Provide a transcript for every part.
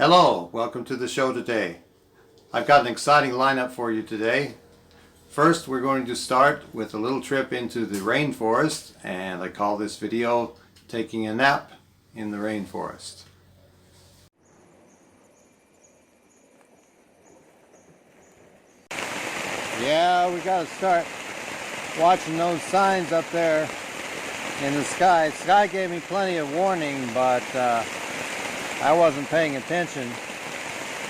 Hello, welcome to the show today. I've got an exciting lineup for you today. First, we're going to start with a little trip into the rainforest, and I call this video Taking a Nap in the Rainforest. Yeah, we got to start watching those signs up there in the sky. The sky gave me plenty of warning, but I wasn't paying attention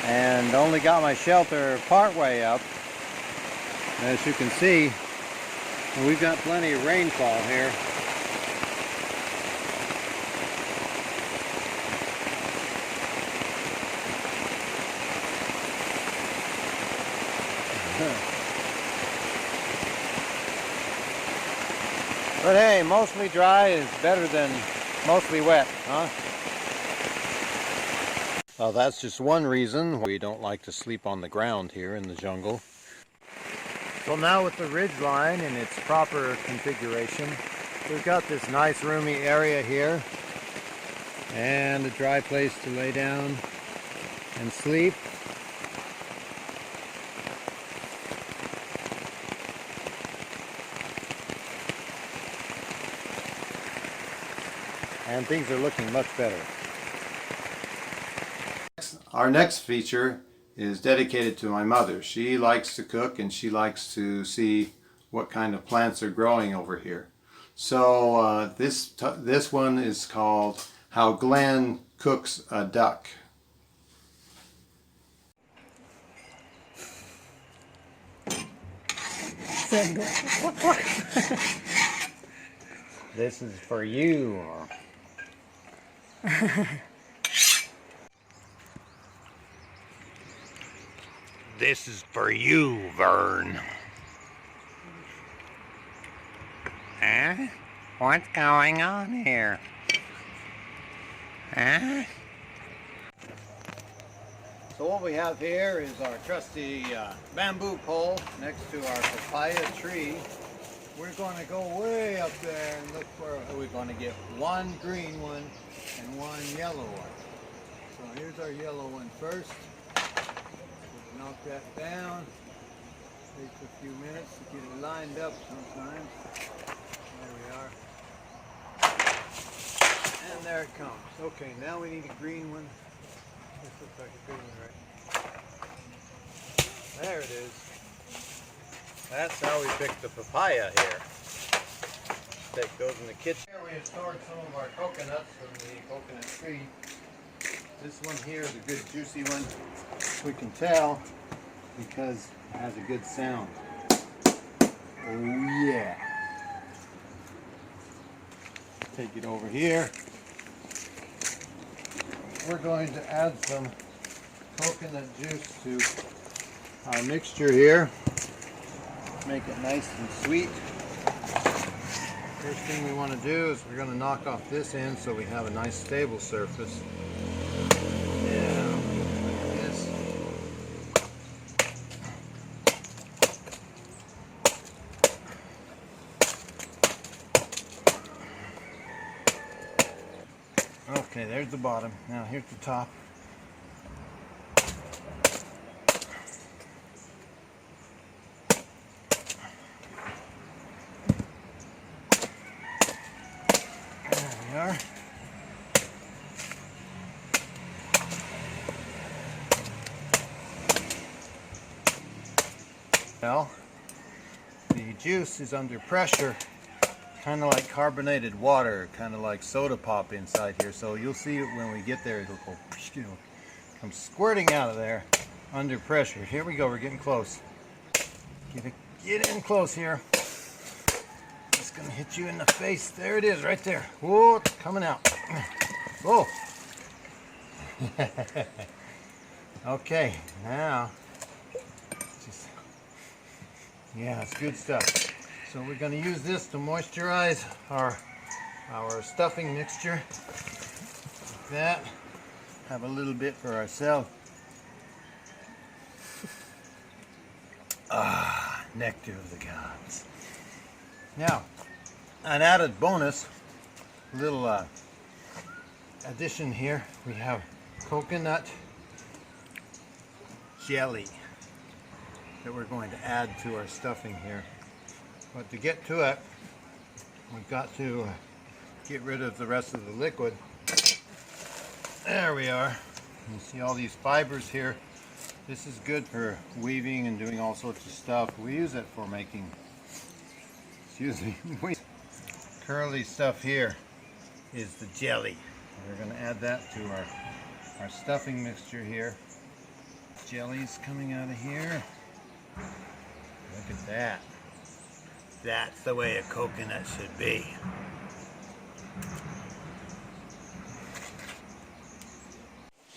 and only got my shelter part way up. As you can see, we've got plenty of rainfall here. But hey, mostly dry is better than mostly wet, huh? Well, that's just one reason we don't like to sleep on the ground here in the jungle. So now with the ridge line in its proper configuration, we've got this nice roomy area here and a dry place to lay down and sleep. And things are looking much better. Our next feature is dedicated to my mother. She likes to cook and she likes to see what kind of plants are growing over here. So this one is called How Glen Cooks a Duck. This is for you. This is for you, Vern. Huh? What's going on here? Huh? So what we have here is our trusty bamboo pole next to our papaya tree. We're going to go way up there and look for, we're going to get one green one and one yellow one. So here's our yellow one first. Knock that down. Takes a few minutes to get it lined up sometimes. There we are. And there it comes. Okay, now we need a green one. This looks like a green one, right? There it is. That's how we pick the papaya here. That goes in the kitchen. Here we have stored some of our coconuts from the coconut tree. This one here is a good juicy one. We can tell because it has a good sound. Oh yeah. Take it over here. We're going to add some coconut juice to our mixture here. Make it nice and sweet. First thing we want to do is we're going to knock off this end so we have a nice stable surface. Okay, there's the bottom. Now here's the top. There we are. Well, the juice is under pressure. Kind of like carbonated water, kind of like soda pop inside here. So you'll see it when we get there. It'll go, come squirting out of there under pressure. Here we go. We're getting close. Get in close here. It's gonna hit you in the face. There it is, right there. Whoa, it's coming out. Whoa. Okay, now, yeah, it's good stuff. So we're going to use this to moisturize our stuffing mixture. Like that. Have a little bit for ourselves. Ah, nectar of the gods. Now, an added bonus, little addition here, we have coconut jelly that we're going to add to our stuffing here. But to get to it, we've got to get rid of the rest of the liquid. There we are. You see all these fibers here. This is good for weaving and doing all sorts of stuff. We use it for making, excuse me, curly stuff here is the jelly. We're going to add that to our stuffing mixture here. Jelly's coming out of here. Look at that. That's the way a coconut should be.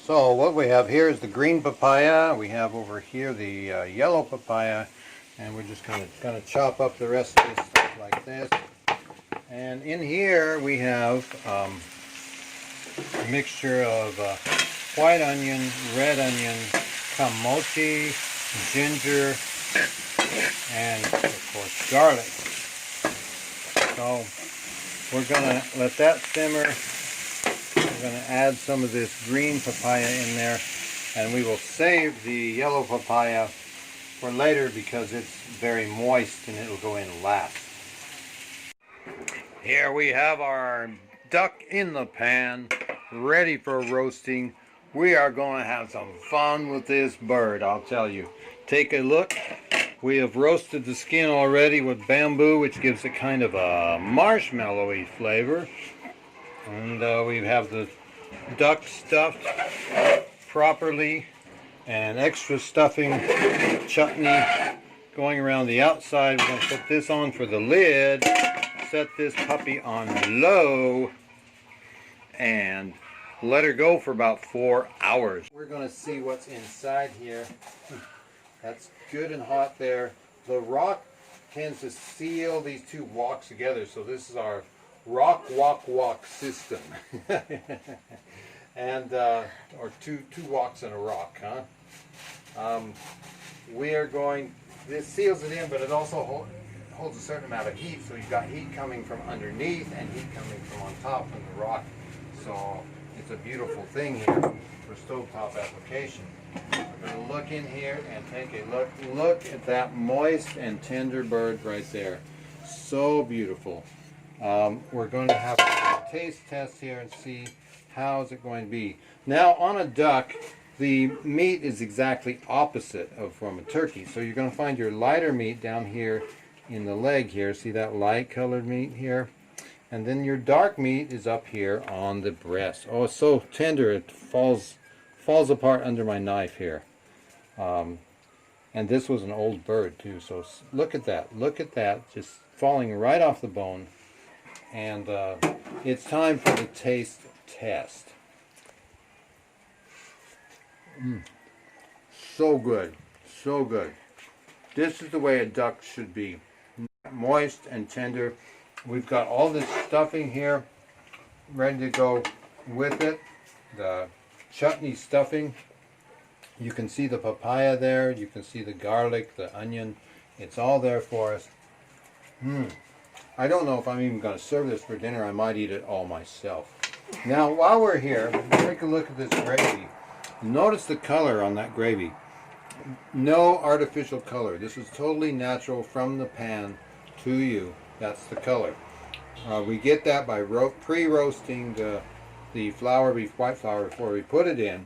So what we have here is the green papaya. We have over here the yellow papaya, and we're just going to chop up the rest of this stuff like this. And in here we have a mixture of white onion, red onion, kamochi, ginger, and of course garlic. So we're going to let that simmer. We're going to add some of this green papaya in there, and we will save the yellow papaya for later because it's very moist and it'll go in last. Here we have our duck in the pan, ready for roasting. We are going to have some fun with this bird, I'll tell you. Take a look. We have roasted the skin already with bamboo, which gives it kind of a marshmallowy flavor. And we have the duck stuffed properly, and extra stuffing chutney going around the outside. We're going to put this on for the lid, set this puppy on low, and let her go for about 4 hours. We're going to see what's inside here. That's good and hot there. The rock tends to seal these two woks together, so this is our rock walk walk system. And or two woks in a rock, huh? We are going, this seals it in, but it also holds a certain amount of heat, so you've got heat coming from underneath and heat coming from on top from the rock. So it's a beautiful thing here for stovetop application. We're going to look in here and take a look at that moist and tender bird right there. So beautiful. We're going to have a taste test here and see how is it going to be. Now on a duck, the meat is exactly opposite of from a turkey. So you're going to find your lighter meat down here in the leg here. See that light colored meat here? And then your dark meat is up here on the breast. Oh, it's so tender it falls apart under my knife here. And this was an old bird too. So look at that, just falling right off the bone. And it's time for the taste test. So good, so good. This is the way a duck should be. Moist and tender. We've got all this stuffing here ready to go with it. The chutney stuffing. You can see the papaya there. You can see the garlic, the onion. It's all there for us. I don't know if I'm even going to serve this for dinner. I might eat it all myself. Now, while we're here, take a look at this gravy. Notice the color on that gravy. No artificial color. This is totally natural from the pan to you. That's the color. We get that by pre-roasting the white flour before we put it in.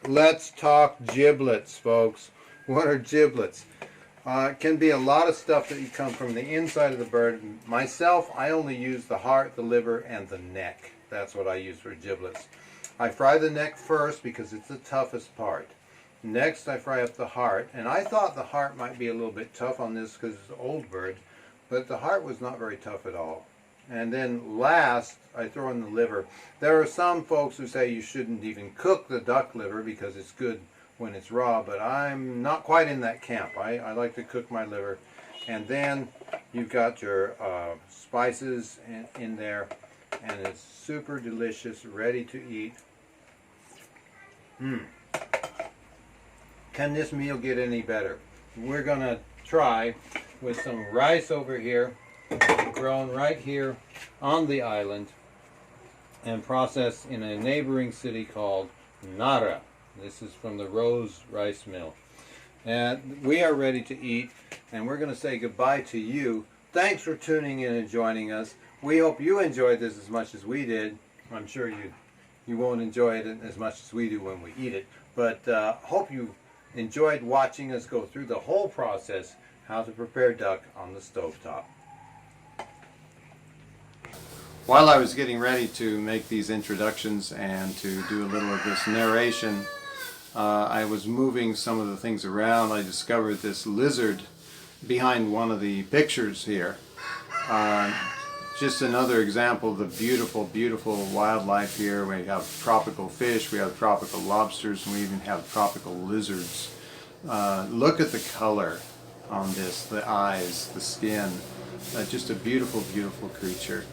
Let's talk giblets, folks. What are giblets? It can be a lot of stuff that you come from the inside of the bird. Myself, I only use the heart, the liver, and the neck. That's what I use for giblets. I fry the neck first because it's the toughest part. Next, I fry up the heart, and I thought the heart might be a little bit tough on this because it's an old bird, but the heart was not very tough at all. And then last, I throw in the liver. There are some folks who say you shouldn't even cook the duck liver because it's good when it's raw, but I'm not quite in that camp. I like to cook my liver. And then you've got your spices in there, and it's super delicious, ready to eat. Can this meal get any better? We're going to try with some rice over here, grown right here on the island and processed in a neighboring city called Nara. This is from the Rose Rice Mill. And we are ready to eat, and we're going to say goodbye to you. Thanks for tuning in and joining us. We hope you enjoyed this as much as we did. I'm sure you won't enjoy it as much as we do when we eat it, but hope you enjoyed watching us go through the whole process, how to prepare duck on the stovetop. While I was getting ready to make these introductions and to do a little of this narration, I was moving some of the things around. I discovered this lizard behind one of the pictures here. Just another example of the beautiful, beautiful wildlife here. We have tropical fish, we have tropical lobsters, and we even have tropical lizards. Look at the color on this, the eyes, the skin. Just a beautiful, beautiful creature.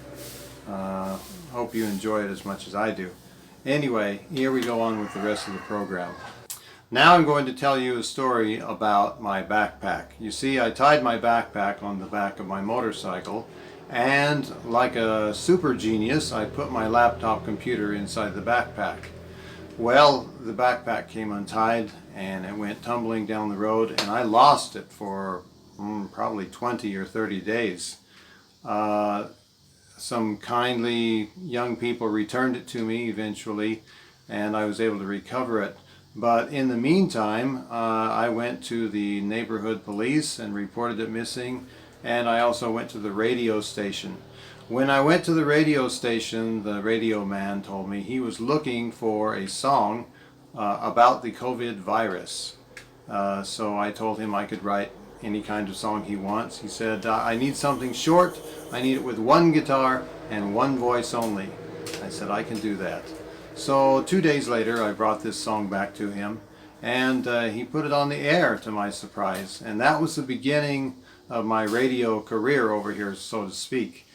Hope you enjoy it as much as I do. Anyway, here we go on with the rest of the program. Now I'm going to tell you a story about my backpack. You see, I tied my backpack on the back of my motorcycle, and like a super genius, I put my laptop computer inside the backpack. Well, the backpack came untied and it went tumbling down the road, and I lost it for probably 20 or 30 days. Some kindly young people returned it to me eventually, and I was able to recover it. But in the meantime, I went to the neighborhood police and reported it missing, and I also went to the radio station. When I went to the radio station, the radio man told me he was looking for a song about the COVID virus. So I told him I could write any kind of song he wants. He said, I need something short, I need it with one guitar and one voice only. I said, I can do that. So 2 days later I brought this song back to him, and he put it on the air to my surprise. And that was the beginning of my radio career over here, so to speak.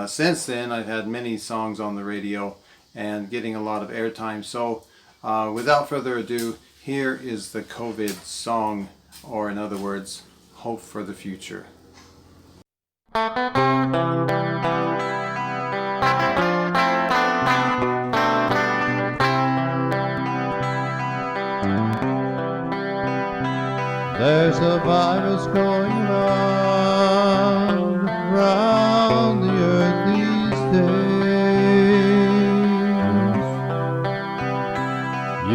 Since then I've had many songs on the radio and getting a lot of airtime. So without further ado, here is the COVID song, or in other words, Hope for the Future. There's a virus going round the earth these days.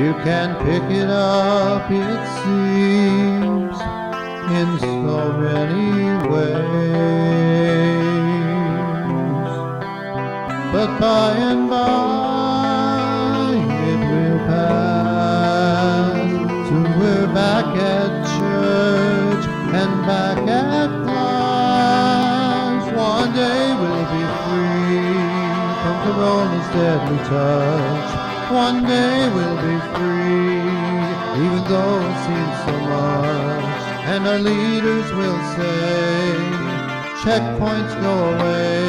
You can pick it up, it seems, in so many ways. But by and by it will pass, till we're back at church and back at class. One day we'll be free from corona's deadly touch. One day we'll be free, even though it seems so much. And our leaders will say, checkpoints go away,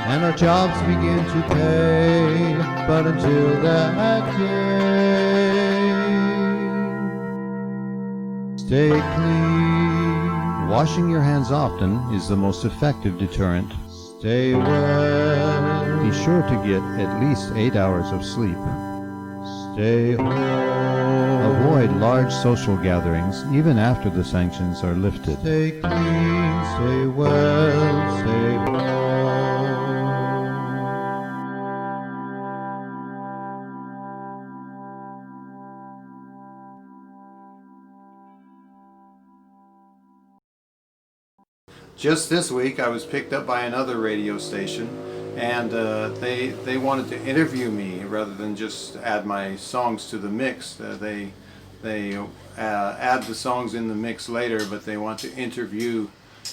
and our jobs begin to pay. But until that day, stay clean. Washing your hands often is the most effective deterrent. Stay well. Be sure to get at least 8 hours of sleep. Stay home. Avoid large social gatherings even after the sanctions are lifted. Stay clean, stay well, stay home. Just this week I was picked up by another radio station, and they wanted to interview me rather than just add my songs to the mix. They add the songs in the mix later, but they want to interview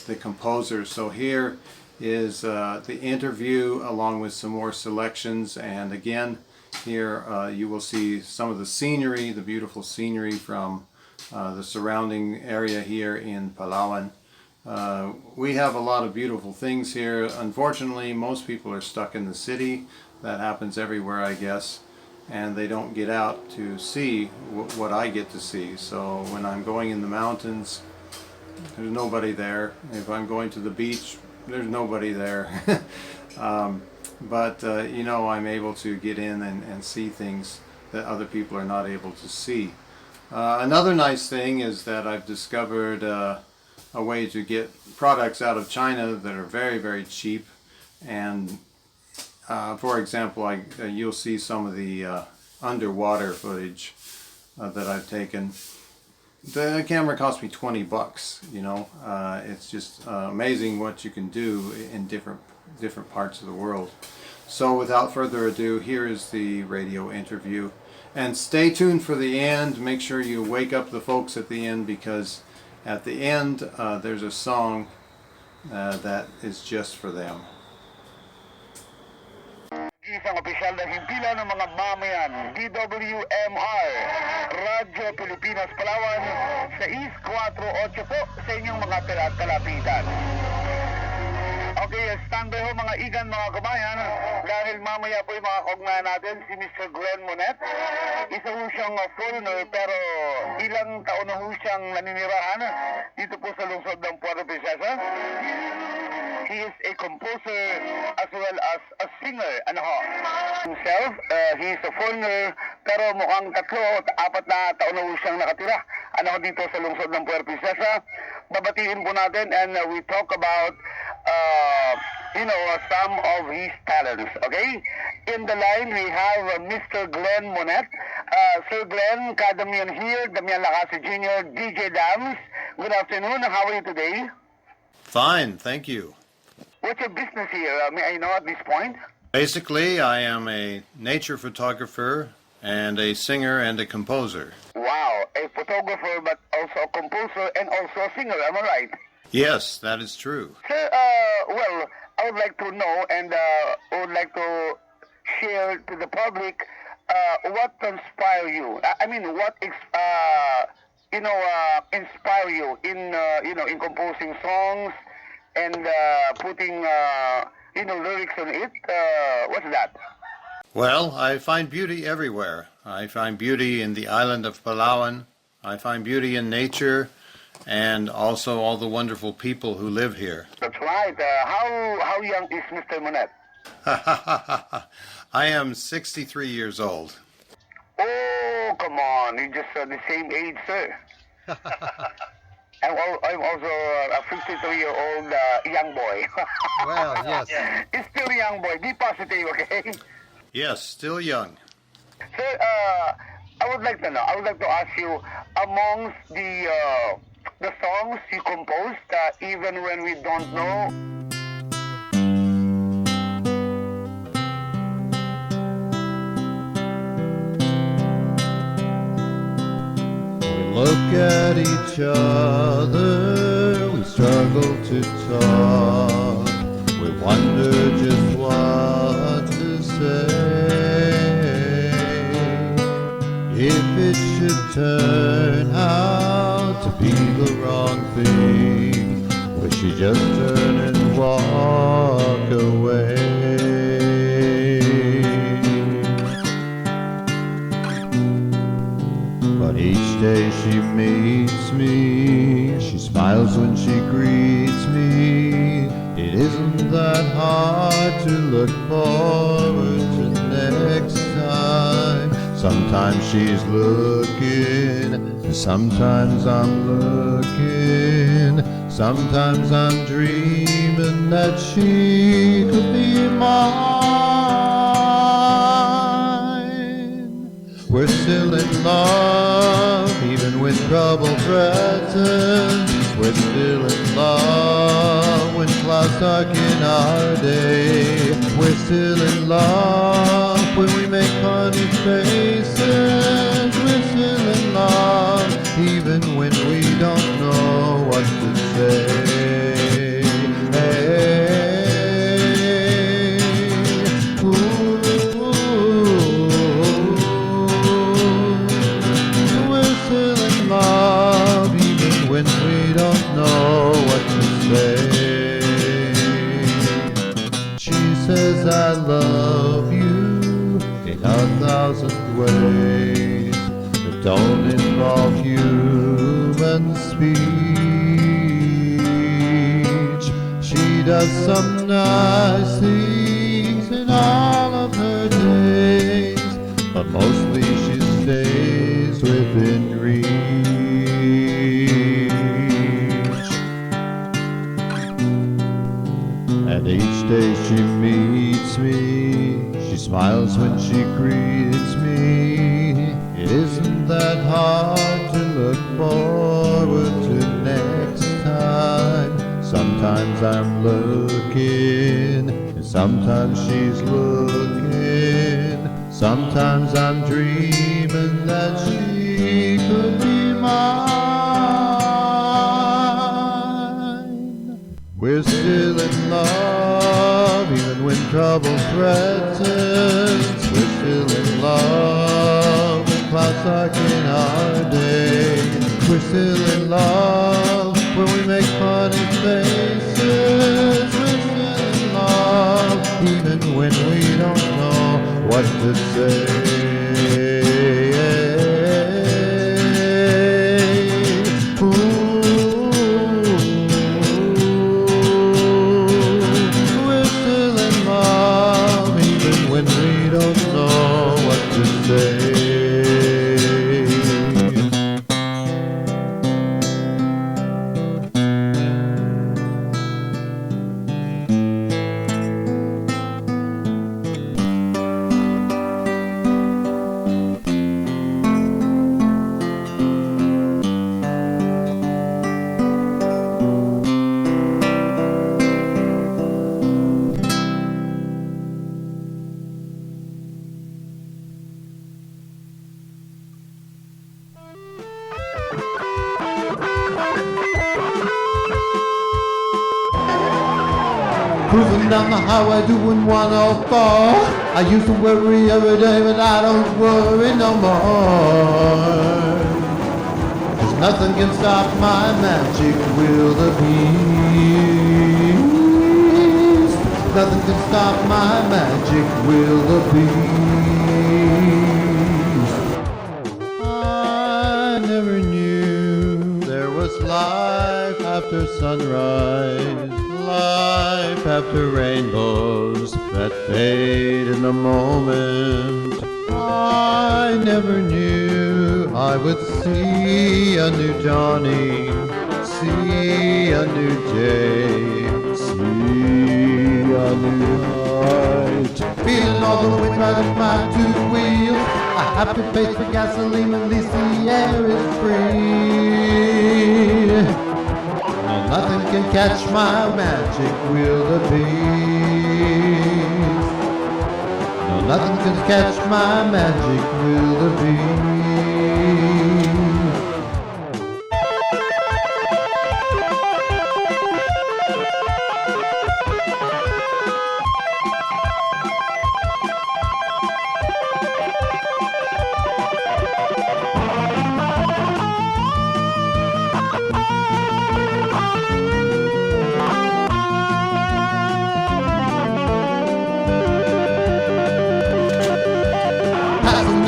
the composer. So here is the interview along with some more selections, and again here you will see some of the scenery, the beautiful scenery from the surrounding area here in Palawan. We have a lot of beautiful things here. Unfortunately, most people are stuck in the city. That happens everywhere, I guess, and they don't get out to see what I get to see. So when I'm going in the mountains, there's nobody there. If I'm going to the beach, there's nobody there. But you know, I'm able to get in and see things that other people are not able to see. Another nice thing is that I've discovered a way to get products out of China that are very, very cheap. And for example, you'll see some of the underwater footage that I've taken. The camera cost me 20 bucks, you know. It's just amazing what you can do in different parts of the world. So without further ado, here is the radio interview. And stay tuned for the end. Make sure you wake up the folks at the end, because at the end there's a song that is just for them. Isang opisyal na himpilan ng mga mamayan, DWMR, Radyo Pilipinas Palawan, 648 po sa inyong mga kalapitan. Okay, standby ho mga igan, mga kabayan, dahil mamaya po yung mga kaugnayan natin, si Mr. Glen Monet. Isa ho siyang foreigner, pero ilang taon na ho siyang naninirahan dito po sa lungsod ng Puerto Princesa. He is a composer as well as a singer. Ano ho? Himself, he is a foreigner, pero mukhang 3 o 4 na taon na ho siyang nakatira. Ano ho, dito sa lungsod ng Puerto Princesa. Babatiin po natin, and we talk about some of his talents. Okay? In the line, we have Mr. Glen Monet. Sir Glen, Kadamian here, Damian Lacase Jr., DJ Dams. Good afternoon. How are you today? Fine, thank you. What's your business here? May I know at this point? Basically, I am a nature photographer and a singer and a composer. Wow, a photographer, but also a composer and also a singer. Am I right? Yes, that is true. Sir, well, I would like to know, and would like to share to the public what inspire you. I mean, what inspire you in in composing songs and putting lyrics on it. What's that? Well, I find beauty everywhere. I find beauty in the island of Palawan. I find beauty in nature, and also all the wonderful people who live here. That's right. How young is Mr. Monet? I am 63 years old. Oh, come on. You're just the same age, sir. I'm also a 53-year-old young boy. Well, yes. He's still a young boy. Be positive, okay? Yes, still young. Sir, I would like to know. I would like to ask you, amongst the songs you composed, even when we don't know. We look at each other, we struggle to talk, we wonder just what to say. If it should turn out to be the wrong thing, we should just turn and walk away. But each day she meets me, she smiles when she greets me. It isn't that hard to look forward to next time. Sometimes she's looking, and sometimes I'm looking. Sometimes I'm dreaming that she could be mine. We're still in love, even with trouble present. We're still in love when clouds darken our day. We're still in love when we make funny faces. We're still in love even when we don't know what to say. We're still in love even when we don't know what to say. She says I love you in 1,000 ways that don't involve human speech. She does some nice things in all of her days, but mostly she hard to look forward to next time. Sometimes I'm looking, and sometimes she's looking. Sometimes I'm dreaming that she could be mine. We're still in love, even when trouble threatens. We're still in love when clouds darken our day. We're still in love when we make funny faces. We're still in love even when we don't know what to say. We're still in love even when we don't know what to say. Cruising down the highway doing 104. I used to worry every day, but I don't worry no more. 'Cause nothing can stop my magic will of beast. Nothing can stop my magic will of beast. I never knew there was life after sunrise. Life after rainbows that fade in a moment. I never knew I would see a new dawning, see a new day, see a new light. Feeling all the wind right up my two wheels. I have to pay for gasoline, at least the air is free. Nothing can catch my magic will of beast. No, nothing can catch my magic will of beast.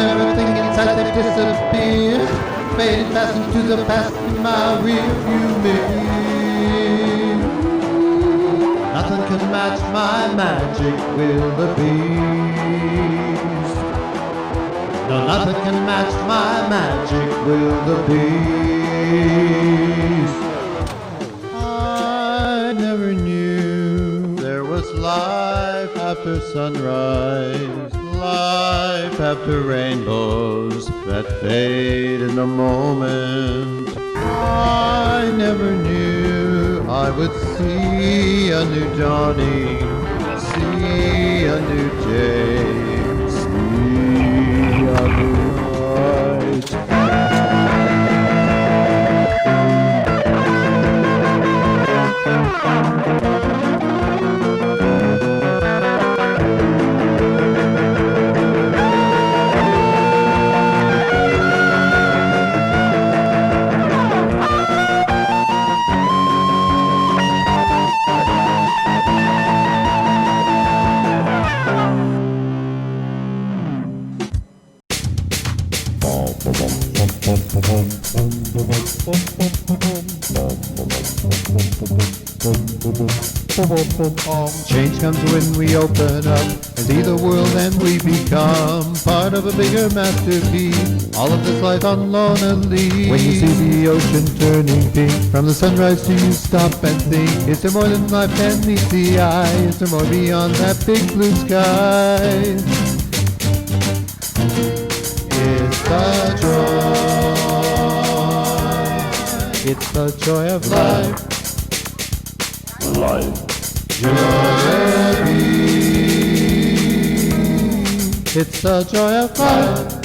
Everything inside they disappear, fading fast into the past in my rearview mirror. Nothing can match my magic will of beast. No, nothing can match my magic will of beast. I never knew there was life after sunrise. Life after rainbows that fade in a moment. I never knew I would see a new dawning, see a new day, see a new light. Change comes when we open up and see the world, and we become part of a bigger masterpiece. All of this life on lonely. When you see the ocean turning pink, from the sunrise to you stop and think, is there more than life can meet the eye? Is there more beyond that big blue sky? It's the joy It's the joy of life. Joy. It's the joy of life.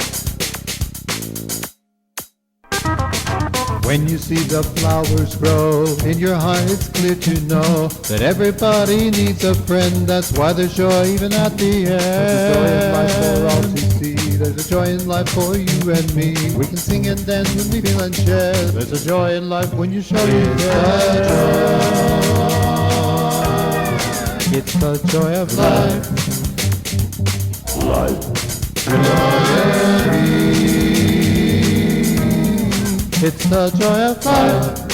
When you see the flowers grow, in your heart it's clear to know that everybody needs a friend. That's why there's joy even at the end. There's a joy in life for all to see. There's a joy in life for you and me. We can sing and dance when we feel and share. There's a joy in life when you show your care. It's the joy of life. It's the joy of life.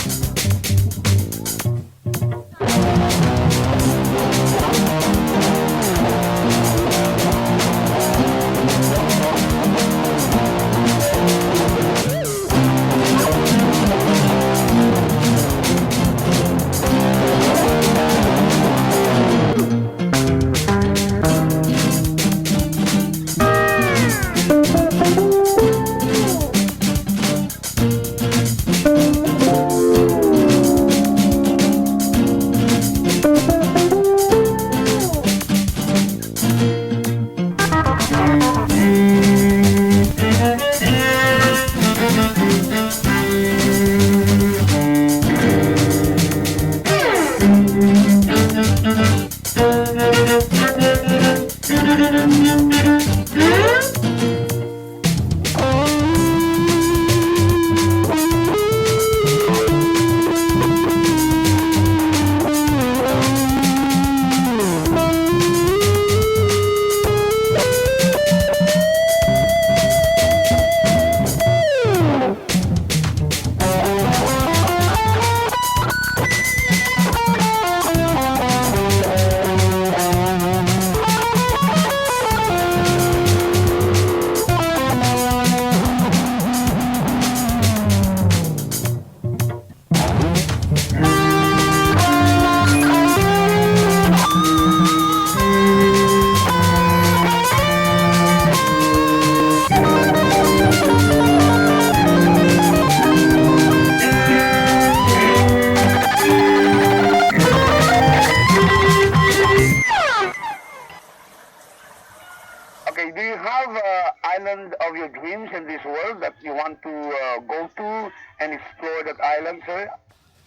Okay, do you have an island of your dreams in this world that you want to go to and explore that island, sir?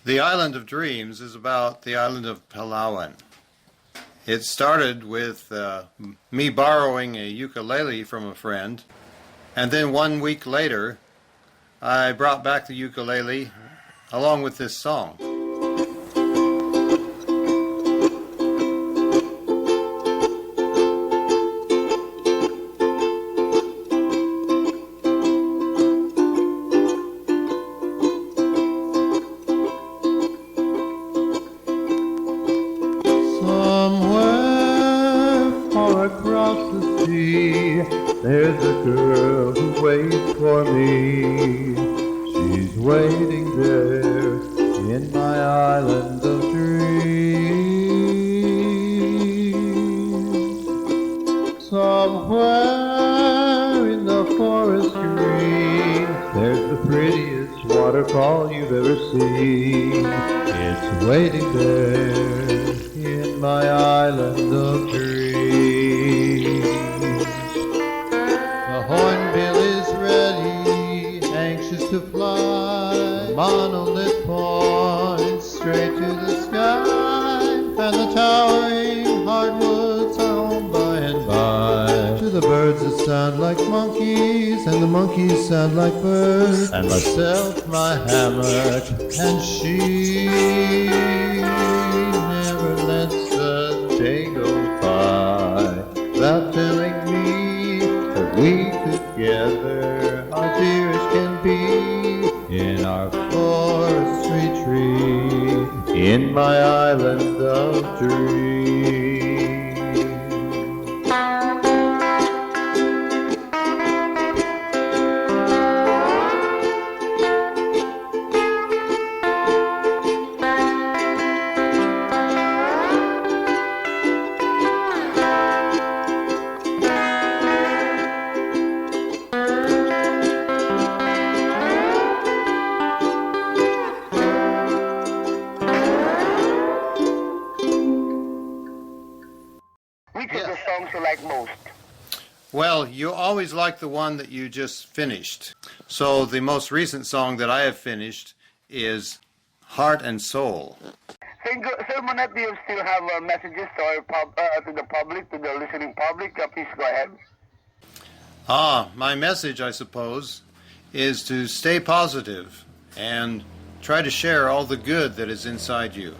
The Island of Dreams is about the island of Palawan. It started with me borrowing a ukulele from a friend, and then 1 week later, I brought back the ukulele along with this song. Somewhere far across the sea, there's a girl who waits for me. She's waiting there in my island of dreams. Somewhere in the forest green, there's the prettiest waterfall you've ever seen. It's waiting there in my island of dreams. The hornbill is ready, anxious to fly. The monolith points straight to the sky, and the towering hardwoods are home by and by. To the birds that sound like monkeys, and the monkeys sound like birds, and myself, my hammock, and she never lets the day go by without telling me that we together are dear as can be in our forest retreat in my island of dreams. Well, you always like the one that you just finished. So the most recent song that I have finished is Heart and Soul. Sir Monet, do you still have messages to, to the public, to the listening public? Please go ahead. My message, I suppose, is to stay positive and try to share all the good that is inside you.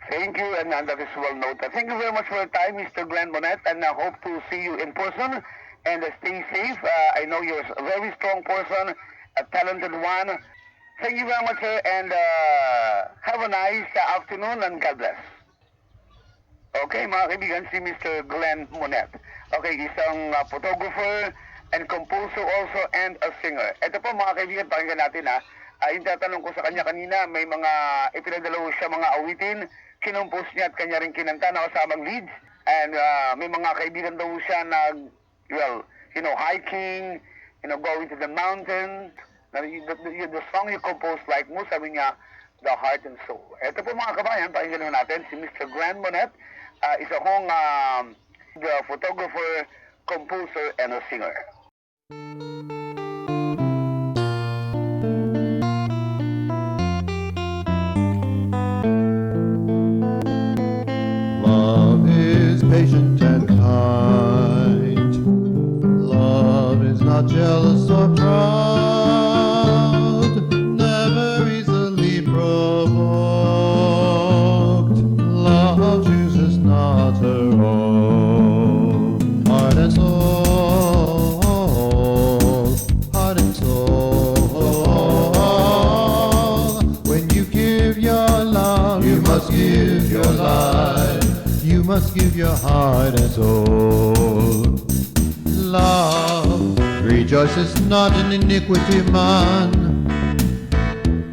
Thank you, and that is well noted. Thank you very much for your time, Mr. Glen Monet, and I hope to see you in person. And stay safe. I know you're a very strong person, a talented one. Thank you very much, sir, and have a nice afternoon, and God bless. Okay, mga kaibigan, si Mr. Glen Monet. Okay, isang photographer and composer also and a singer. Ito po mga kaibigan, pakinggan natin ha. Yung tatanong ko sa kanya kanina, may mga ipinadalaw siya mga awitin, kinumpos niya at kanya rin kinanta na kasamang leads. And may mga kaibigan daw siya na, well, hiking, going to the mountain. The song you composed like mo, sabi niya, the heart and soul. Ito po mga kabayan, pakinggan natin si Mr. Glen Monet, isa kong the photographer, composer, and a singer. Love is patient and kind. Love is not jealous or proud, never easily provoked. Love chooses not her own. Heart and soul, heart and soul. When you give your love, you must give your life. You must give your heart and soul. Love rejoices not in iniquity, man,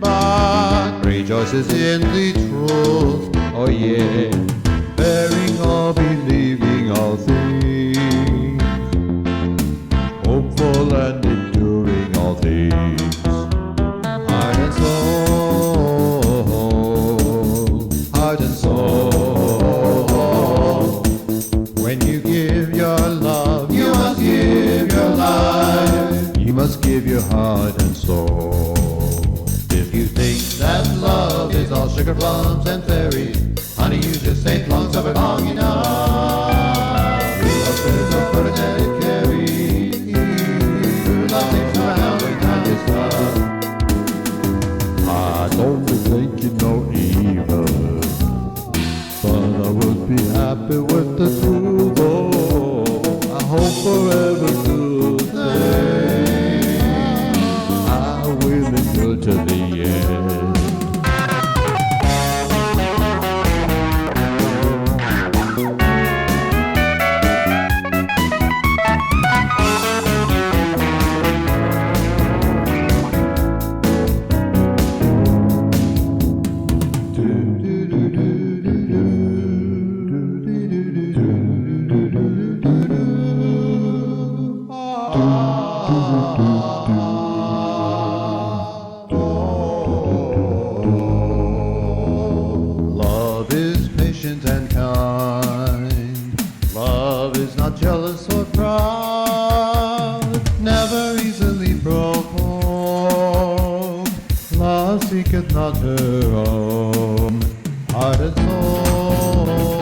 but rejoices in the truth. Oh yeah, bearing all, believing all things, hopeful and enduring all things. Heart and soul, heart and soul. When you give your love, you must give your life. You must give your heart and soul. If you think that love is all sugar plums and fairies, honey, you just ain't long suffered long enough. Your love is a burden that it carries. Your love leaves around when time is tough. I don't think you know evil, but I would be happy with the truth. Oh, I hope forever good thing. I will endure to the end. Love is patient and kind. Love is not jealous or proud, never easily provoked. Love seeketh not her own. Heart and soul,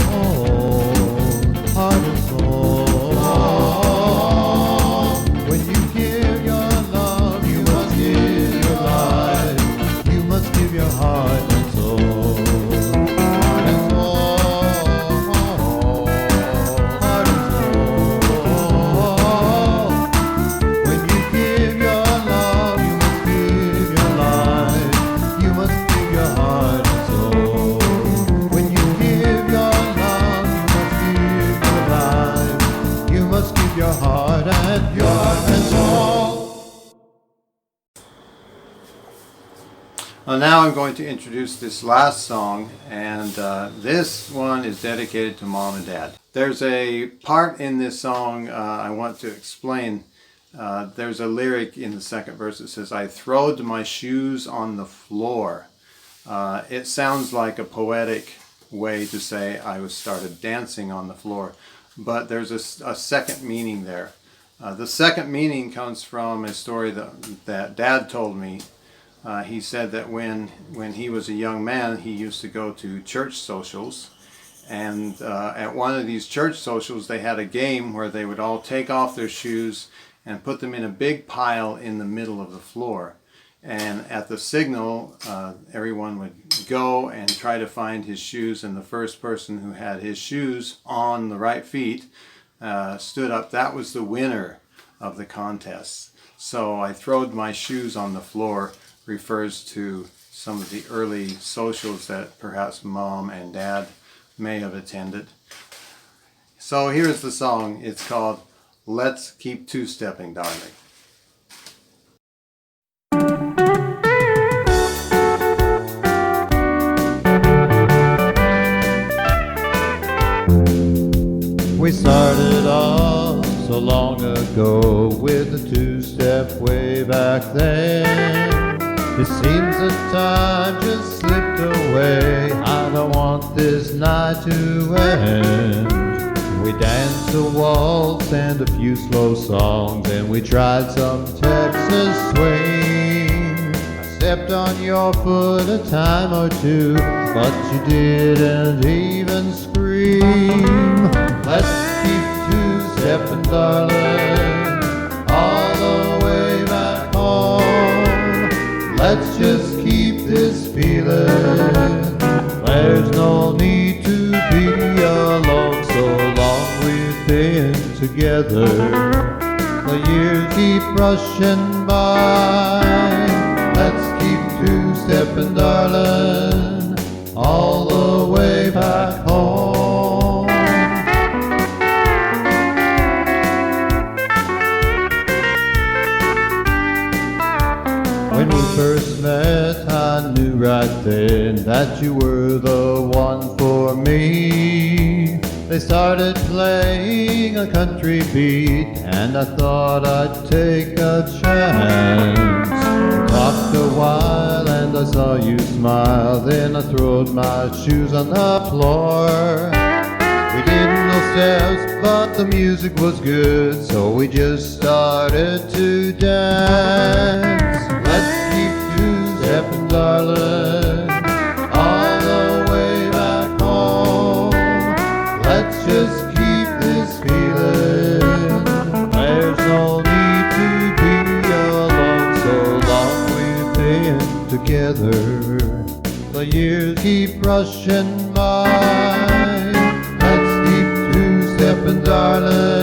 heart and soul. When you give your love, you must give your life. You must give your heart and soul. Heart and soul, heart and soul. When you give your love, you must give your life. You must give your heart and soul. When you give your love, you must give your life. You must give your heart and soul. Well, now I'm going to introduce this last song, and this one is dedicated to Mom and Dad. There's a part in this song I want to explain. There's a lyric in the second verse that says, I throwed my shoes on the floor. It sounds like a poetic way to say I started dancing on the floor, but there's a second meaning there. The second meaning comes from a story that Dad told me. He said that when he was a young man, he used to go to church socials, and at one of these church socials they had a game where they would all take off their shoes and put them in a big pile in the middle of the floor. And at the signal, everyone would go and try to find his shoes, and the first person who had his shoes on the right feet stood up. That was the winner of the contest. So I throwed my shoes on the floor refers to some of the early socials that perhaps Mom and Dad may have attended. So here's the song. It's called Let's Keep Two-Stepping, Darling. We started off so long ago with a two-step way back then. It seems that time just slipped away. I don't want this night to end. We danced a waltz and a few slow songs, and we tried some Texas swing. I stepped on your foot a time or two, but you didn't even scream. Let's keep two-stepping, darling, all the way back home. Let's just keep this feeling. There's no need to be alone. So long we've been together, the years keep rushing by. Let's keep two-stepping, darling, all the way back home. When we first met, I knew right then that you were the one for me. They started playing a country beat, and I thought I'd take a chance. We talked a while and I saw you smile, then I throwed my shoes on the floor. We didn't know steps, but the music was good, so we just started to dance. Let's keep two-stepping, darling, all the way back home. Let's just keep this feeling. There's no need to be alone. So long we've been together, the years keep rushing by. Let's keep two-stepping, darling.